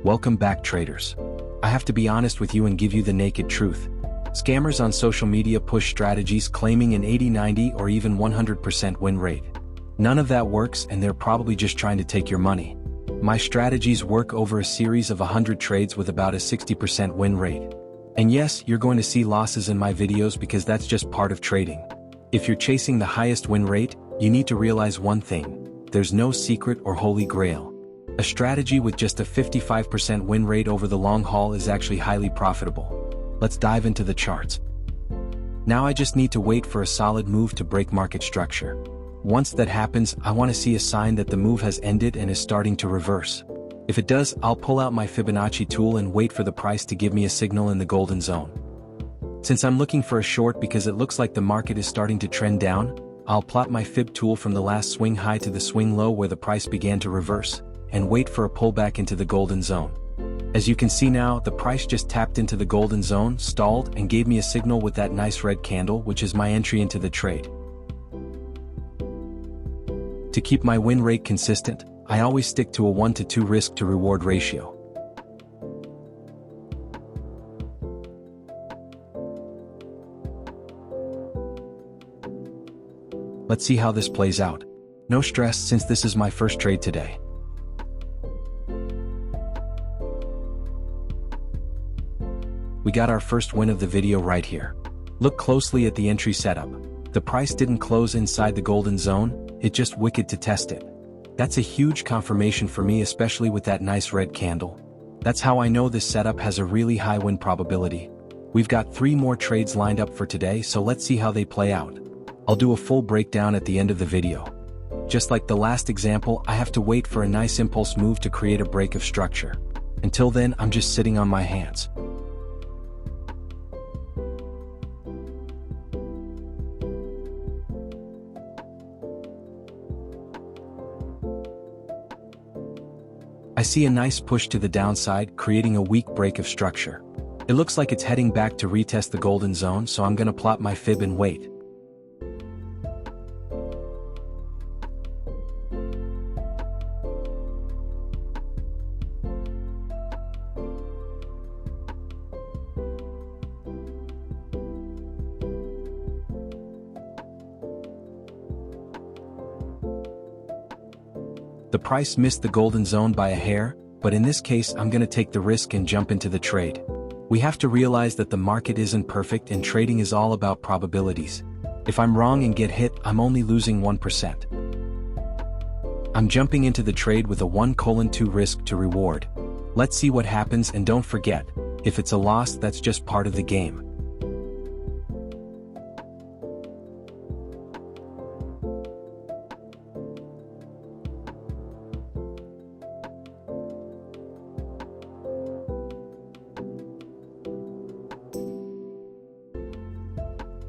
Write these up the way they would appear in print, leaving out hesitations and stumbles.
Welcome back, traders. I have to be honest with you and give you the naked truth. Scammers on social media push strategies claiming an 80, 90, or even 100% win rate. None of that works, and they're probably just trying to take your money. My strategies work over a series of 100 trades with about a 60% win rate. And yes, you're going to see losses in my videos because that's just part of trading. If you're chasing the highest win rate, you need to realize one thing: there's no secret or holy grail. A strategy with just a 55% win rate over the long haul is actually highly profitable. Let's dive into the charts. Now I just need to wait for a solid move to break market structure. Once that happens, I want to see a sign that the move has ended and is starting to reverse. If it does, I'll pull out my Fibonacci tool and wait for the price to give me a signal in the golden zone. Since I'm looking for a short because it looks like the market is starting to trend down, I'll plot my Fib tool from the last swing high to the swing low where the price began to reverse, and wait for a pullback into the golden zone. As you can see now, the price just tapped into the golden zone, stalled, and gave me a signal with that nice red candle, which is my entry into the trade. To keep my win rate consistent, I always stick to a 1 to 2 risk to reward ratio. Let's see how this plays out. No stress, since this is my first trade today. We got our first win of the video right here. Look closely at the entry setup. The price didn't close inside the golden zone, it just wicked to test it. That's a huge confirmation for me, especially with that nice red candle. That's how I know this setup has a really high win probability. We've got 3 more trades lined up for today, so let's see how they play out. I'll do a full breakdown at the end of the video. Just like the last example, I have to wait for a nice impulse move to create a break of structure. Until then, I'm just sitting on my hands. I see a nice push to the downside, creating a weak break of structure. It looks like it's heading back to retest the golden zone, so I'm gonna plot my Fib and wait. The price missed the golden zone by a hair, but in this case I'm gonna take the risk and jump into the trade. We have to realize that the market isn't perfect and trading is all about probabilities. If I'm wrong and get hit, I'm only losing 1%. I'm jumping into the trade with a 1:2 risk to reward. Let's see what happens, and don't forget, if it's a loss, that's just part of the game.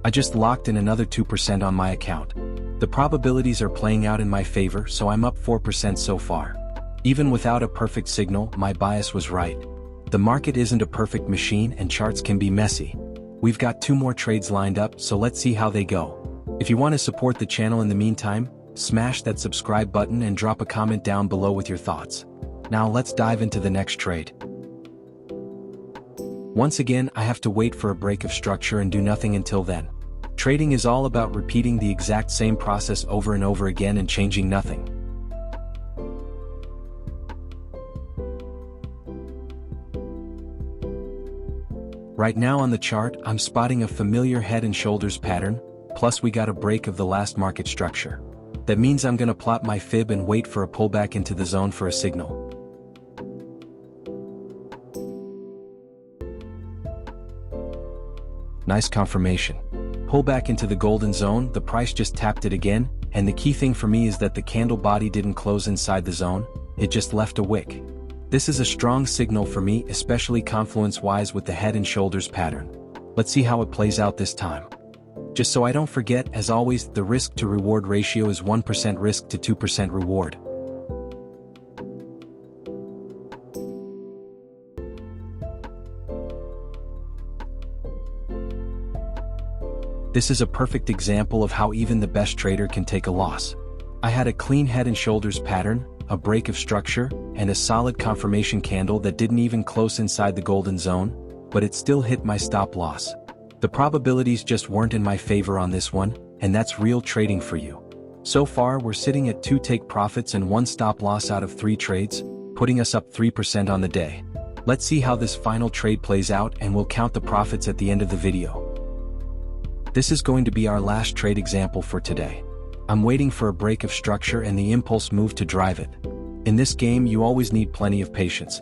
I just locked in another 2% on my account. The probabilities are playing out in my favor, so I'm up 4% so far. Even without a perfect signal, my bias was right. The market isn't a perfect machine and charts can be messy. We've got 2 more trades lined up, so let's see how they go. If you want to support the channel in the meantime, smash that subscribe button and drop a comment down below with your thoughts. Now let's dive into the next trade. Once again, I have to wait for a break of structure and do nothing until then. Trading is all about repeating the exact same process over and over again and changing nothing. Right now on the chart, I'm spotting a familiar head and shoulders pattern, plus we got a break of the last market structure. That means I'm gonna plot my Fib and wait for a pullback into the zone for a signal. Nice confirmation. Pull back into the golden zone, the price just tapped it again, and the key thing for me is that the candle body didn't close inside the zone, it just left a wick. This is a strong signal for me, especially confluence-wise with the head and shoulders pattern. Let's see how it plays out this time. Just so I don't forget, as always, the risk to reward ratio is 1% risk to 2% reward. This is a perfect example of how even the best trader can take a loss. I had a clean head and shoulders pattern, a break of structure, and a solid confirmation candle that didn't even close inside the golden zone, but it still hit my stop loss. The probabilities just weren't in my favor on this one, and that's real trading for you. So far we're sitting at 2 take profits and 1 stop loss out of 3 trades, putting us up 3% on the day. Let's see how this final trade plays out, and we'll count the profits at the end of the video. This is going to be our last trade example for today. I'm waiting for a break of structure and the impulse move to drive it. In this game you always need plenty of patience.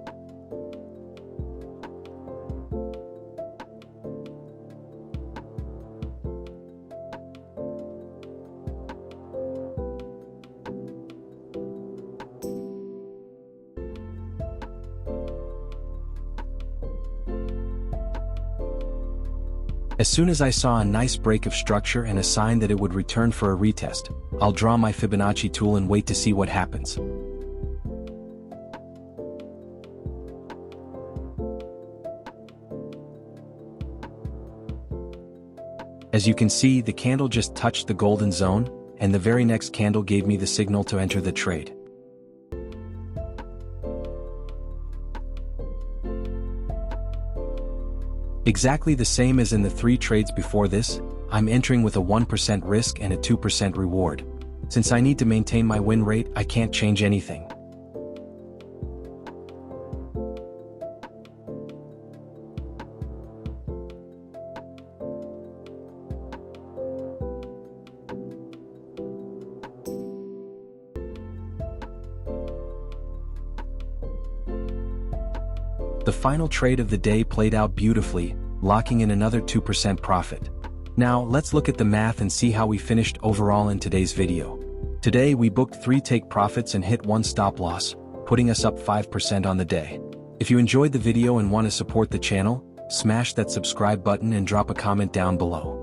As soon as I saw a nice break of structure and a sign that it would return for a retest, I'll draw my Fibonacci tool and wait to see what happens. As you can see, the candle just touched the golden zone, and the very next candle gave me the signal to enter the trade. Exactly the same as in the 3 trades before this, I'm entering with a 1% risk and a 2% reward. Since I need to maintain my win rate, I can't change anything. The final trade of the day played out beautifully, locking in another 2% profit. Now let's look at the math and see how we finished overall in today's video. Today we booked 3 take profits and hit 1 stop loss, putting us up 5% on the day. If you enjoyed the video and want to support the channel, smash that subscribe button and drop a comment down below.